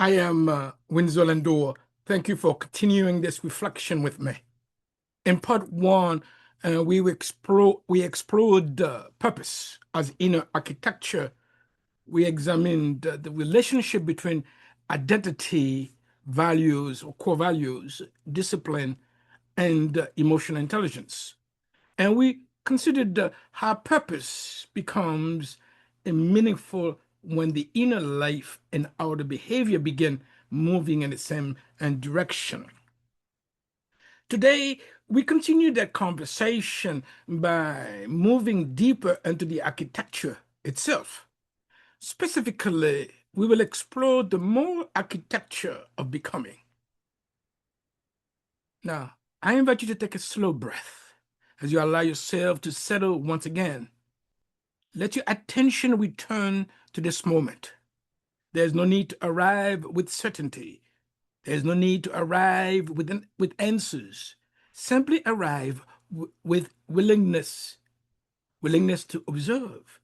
I am Windsor Lindor. Thank you for continuing this reflection with me. In part one, we explored purpose as inner architecture. We examined the relationship between identity, values or core values, discipline, and emotional intelligence. And we considered how purpose becomes meaningful when the inner life and outer behavior begin moving in the same direction. Today, we continue that conversation by moving deeper into the architecture itself. Specifically, we will explore the moral architecture of becoming. Now, I invite you to take a slow breath as you allow yourself to settle once again. Let your attention return to this moment. There's no need to arrive with certainty. There's no need to arrive with answers. Simply arrive with willingness, willingness to observe,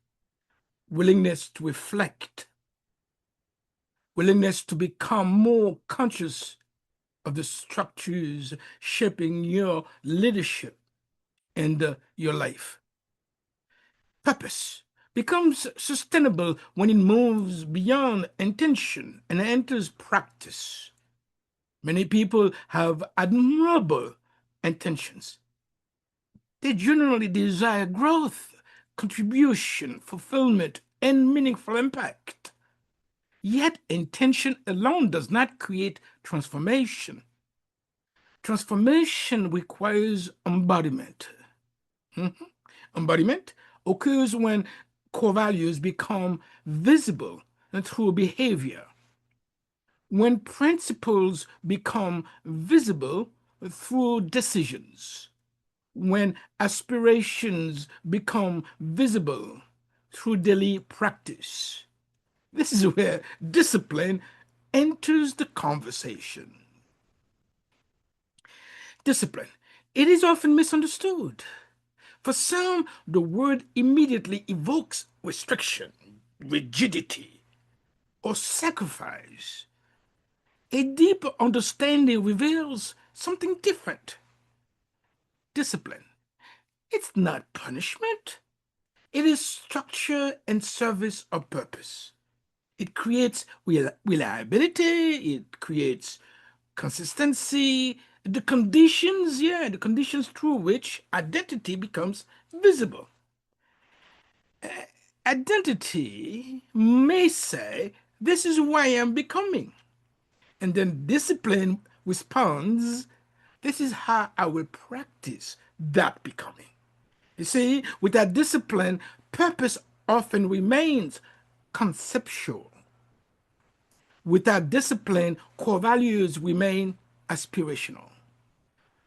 willingness to reflect, willingness to become more conscious of the structures shaping your leadership and your life. Purpose becomes sustainable when it moves beyond intention and enters practice. Many people have admirable intentions. They generally desire growth, contribution, fulfillment, and meaningful impact. Yet, intention alone does not create transformation. Transformation requires embodiment. Mhm. Embodiment occurs when core values become visible through behavior, when principles become visible through decisions, when aspirations become visible through daily practice. This is where discipline enters the conversation. Discipline. It is often misunderstood. For some, the word immediately evokes restriction, rigidity, or sacrifice. A deeper understanding reveals something different. Discipline. It's not punishment. It is structure and service of purpose. It creates reliability, it creates consistency, the conditions through which identity becomes visible. Identity may say, this is who I am becoming. And then discipline responds, this is how I will practice that becoming. You see, without discipline, purpose often remains conceptual. Without discipline, core values remain aspirational.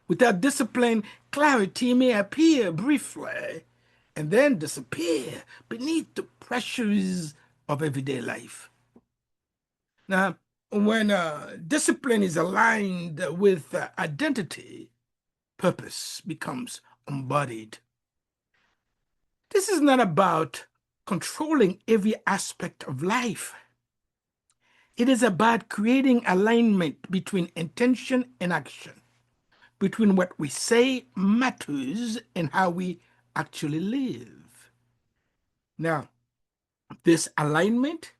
Without discipline, clarity may appear briefly and then disappear beneath the pressures of everyday life. Now, when discipline is aligned with identity, purpose becomes embodied. This is not about controlling every aspect of life. It is about creating alignment between intention and action, between what we say matters and how we actually live. Now, this alignment,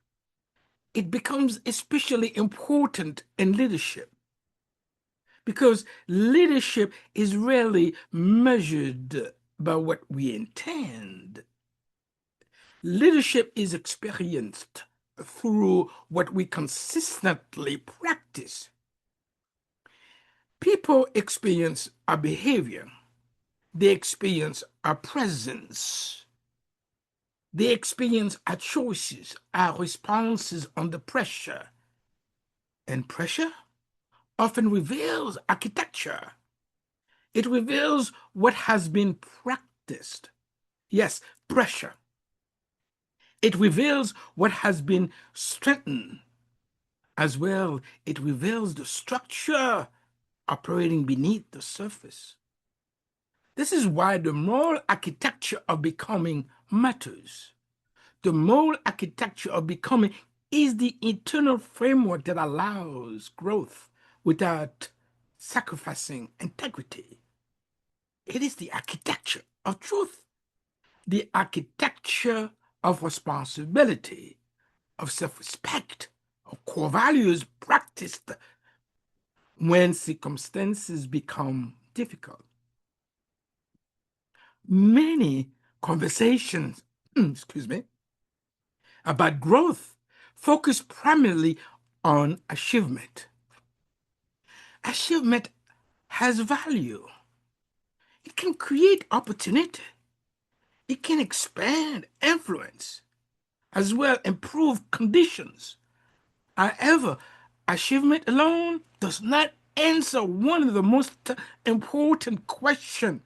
it becomes especially important in leadership because leadership is rarely measured by what we intend. Leadership is experienced through what we consistently practice. People experience our behavior, they experience our presence, they experience our choices, our responses under pressure. And pressure often reveals architecture. It reveals what has been practiced. Yes, pressure. It reveals what has been strengthened. As well, it reveals the structure operating beneath the surface. This is why the moral architecture of becoming matters. The moral architecture of becoming is the internal framework that allows growth without sacrificing integrity. It is the architecture of truth, the architecture of responsibility, of self respect, of core values practiced when circumstances become difficult. Many conversations, excuse me, about growth focus primarily on achievement. Achievement has value. It can create opportunity. It can expand influence, as well improve conditions. However, achievement alone does not answer one of the most important questions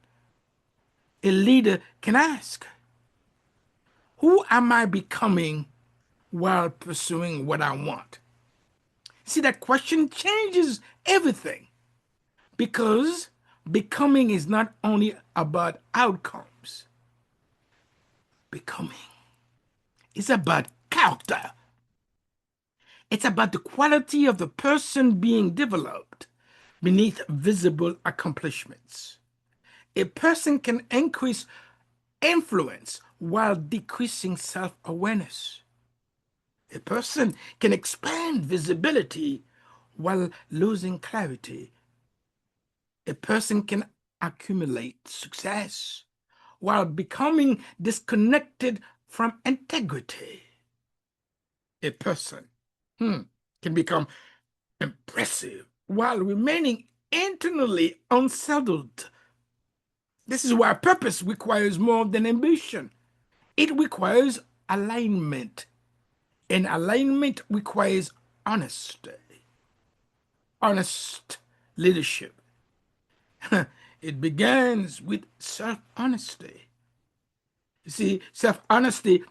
a leader can ask. Who am I becoming while pursuing what I want? See, that question changes everything because becoming is not only about outcomes, becoming is about character. It's about the quality of the person being developed beneath visible accomplishments. A person can increase influence while decreasing self awareness. A person can expand visibility while losing clarity. A person can accumulate success while becoming disconnected from integrity. A person can become impressive while remaining internally unsettled. This is why purpose requires more than ambition. It requires alignment, and alignment requires honesty, honest leadership. It begins with self honesty. You see, self honesty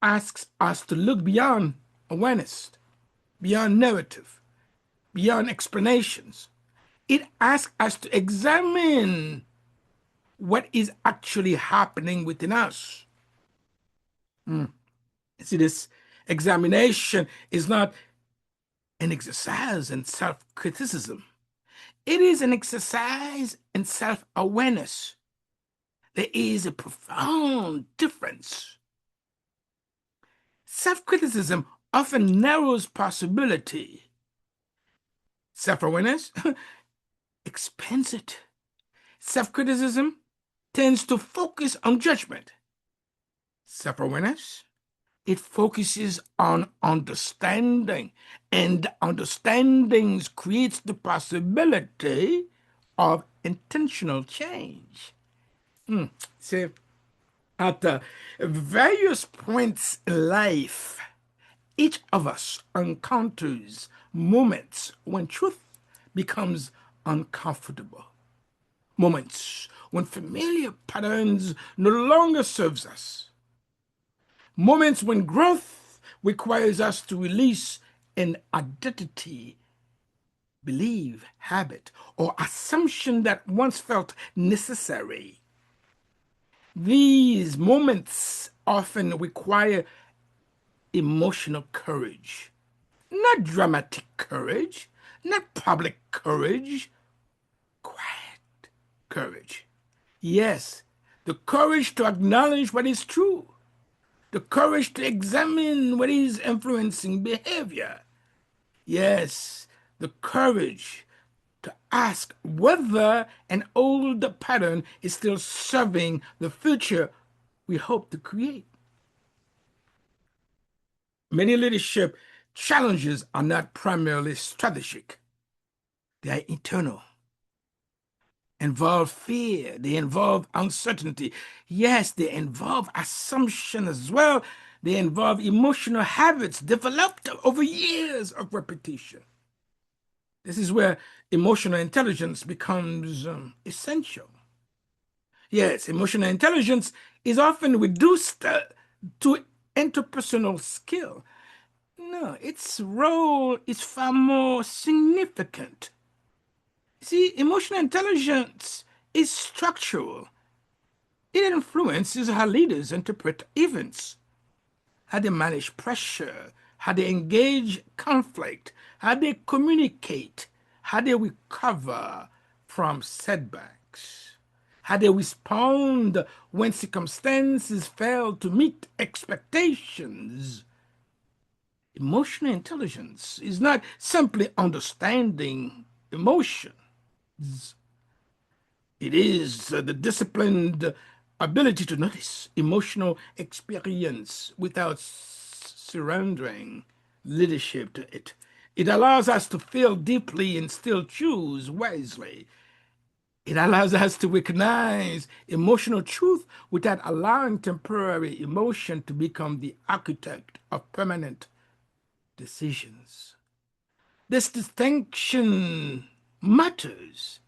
asks us to look beyond awareness, beyond narrative, beyond explanations. It asks us to examine what is actually happening within us. You see, this examination is not an exercise in self criticism, it is an exercise in self awareness. There is a profound difference. Self criticism often narrows possibility, self awareness expands it. Self criticism tends to focus on judgment. Self awareness, it focuses on understanding, and understanding creates the possibility of intentional change. See, at various points in life, each of us encounters moments when truth becomes uncomfortable, moments when familiar patterns no longer serves us, moments when growth requires us to release an identity, belief, habit, or assumption that once felt necessary. These moments often require emotional courage, not dramatic courage, not public courage, quiet courage. Yes, the courage to acknowledge what is true, the courage to examine what is influencing behavior. Yes, the courage to ask whether an old pattern is still serving the future we hope to create. Many leadership challenges are not primarily strategic, they are internal, involve fear, they involve uncertainty. Yes, they involve assumption as well. They involve emotional habits developed over years of repetition. This is where emotional intelligence becomes essential. Yes, emotional intelligence is often reduced to interpersonal skill. No, its role is far more significant. See, emotional intelligence is structural. It influences how leaders interpret events, how they manage pressure, how they engage conflict, how they communicate, how they recover from setbacks, how they respond when circumstances fail to meet expectations. Emotional intelligence is not simply understanding emotion. It is the disciplined ability to notice emotional experience without surrendering leadership to it. It allows us to feel deeply and still choose wisely. It allows us to recognize emotional truth without allowing temporary emotion to become the architect of permanent decisions. This distinction matters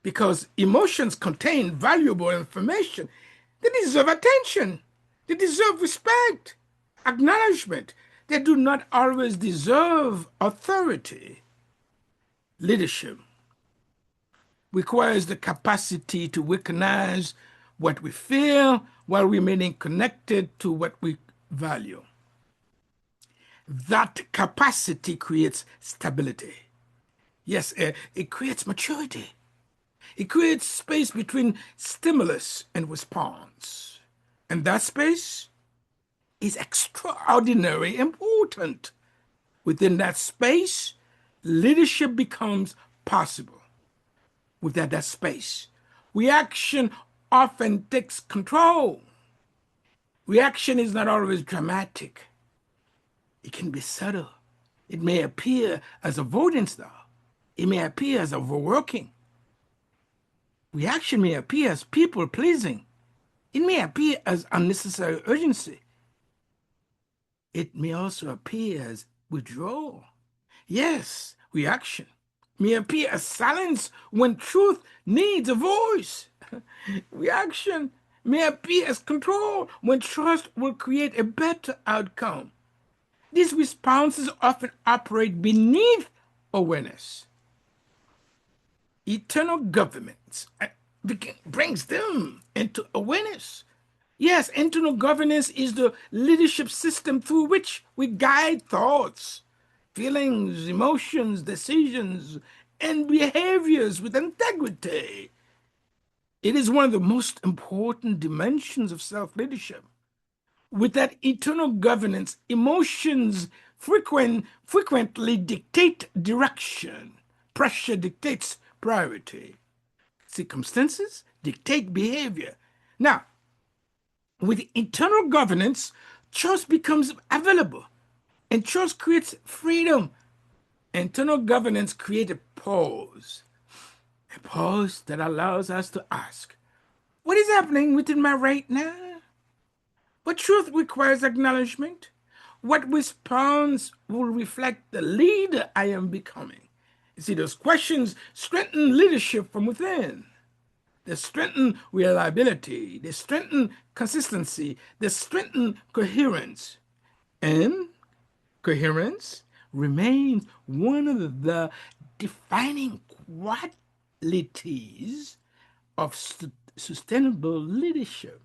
because emotions contain valuable information. They deserve attention. They deserve respect, acknowledgement. They do not always deserve authority. Leadership requires the capacity to recognize what we feel while remaining connected to what we value. That capacity creates stability. Yes, it creates maturity. It creates space between stimulus and response. And that space is extraordinarily important. Within that space, leadership becomes possible. Without that space, reaction often takes control. Reaction is not always dramatic. It can be subtle. It may appear as avoidance, though. It may appear as overworking. Reaction may appear as people pleasing. It may appear as unnecessary urgency. It may also appear as withdrawal. Yes, reaction may appear as silence when truth needs a voice. Reaction may appear as control when trust will create a better outcome. These responses often operate beneath awareness. Eternal governments brings them into awareness. Yes, internal governance is the leadership system through which we guide thoughts, feelings, emotions, decisions, and behaviors with integrity. It is one of the most important dimensions of self-leadership. With that eternal governance, emotions frequently dictate direction. Pressure dictates priority. Circumstances dictate behavior. Now, with internal governance, choice becomes available, and choice creates freedom. Internal governance creates a pause that allows us to ask, what is happening within my right now? What truth requires acknowledgement? What response will reflect the leader I am becoming? You see, those questions strengthen leadership from within. They strengthen reliability. They strengthen consistency. They strengthen coherence. And coherence remains one of the defining qualities of sustainable leadership.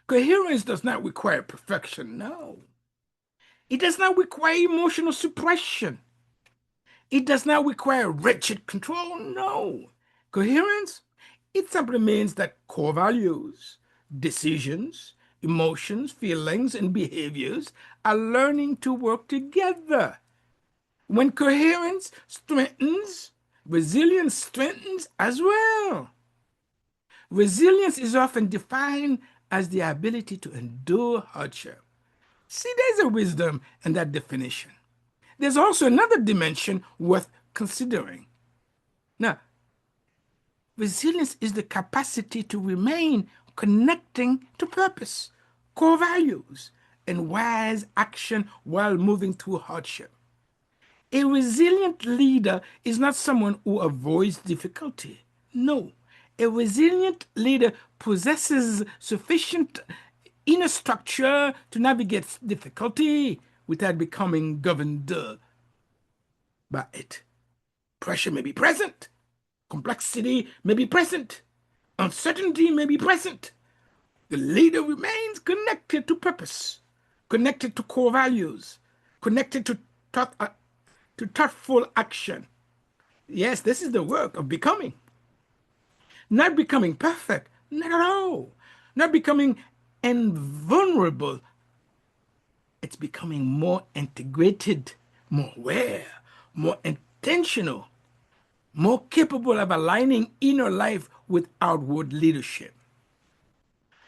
Coherence does not require perfection, no. It does not require emotional suppression. It does not require rigid control, no. Coherence, it simply means that core values, decisions, emotions, feelings, and behaviors are learning to work together. When coherence strengthens, resilience strengthens as well. Resilience is often defined as the ability to endure hardship. See, there's a wisdom in that definition. There's also another dimension worth considering. Now, resilience is the capacity to remain connecting to purpose, core values, and wise action while moving through hardship. A resilient leader is not someone who avoids difficulty. No, a resilient leader possesses sufficient inner structure to navigate difficulty without becoming governed by it. Pressure may be present, complexity may be present, uncertainty may be present. The leader remains connected to purpose, connected to core values, connected to thoughtful action. Yes, this is the work of becoming. Not becoming perfect, not at all. Not becoming invulnerable. It's becoming more integrated, more aware, more intentional, more capable of aligning inner life with outward leadership.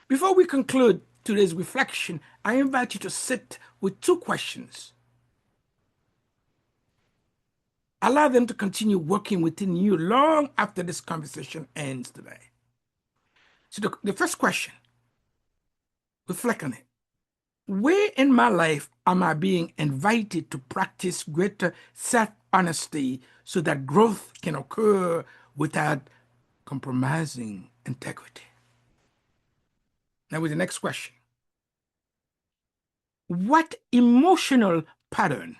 Before we conclude today's reflection, I invite you to sit with two questions. Allow them to continue working within you long after this conversation ends today. So, the first question, reflect on it. Where in my life am I being invited to practice greater self honesty so that growth can occur without compromising integrity? Now, with the next question, what emotional pattern,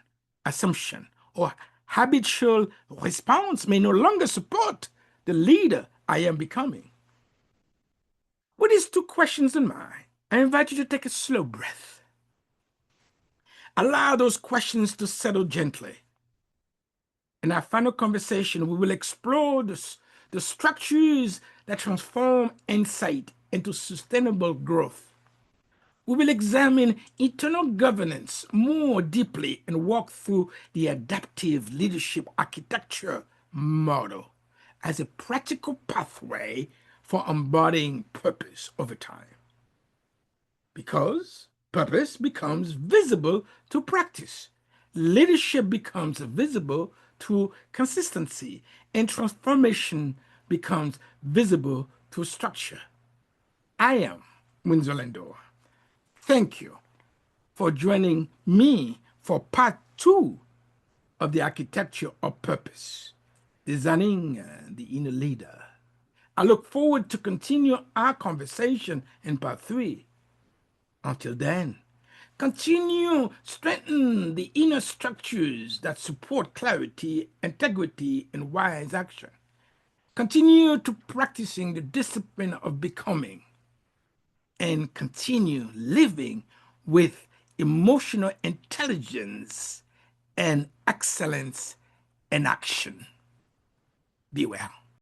assumption, or habitual response may no longer support the leader I am becoming? With these two questions in mind, I invite you to take a slow breath. Allow those questions to settle gently. In our final conversation, we will explore the structures that transform insight into sustainable growth. We will examine internal governance more deeply and walk through the adaptive leadership architecture model as a practical pathway for embodying purpose over time. Because purpose becomes visible to practice, leadership becomes visible to consistency, and transformation becomes visible to structure. I am Windsor Lindor. Thank you for joining me for part two of the architecture of purpose, designing the inner leader. I look forward to continue our conversation in part three. Until then, continue strengthen the inner structures that support clarity, integrity, and wise action. Continue to practicing the discipline of becoming and continue living with emotional intelligence and excellence in action. Be well.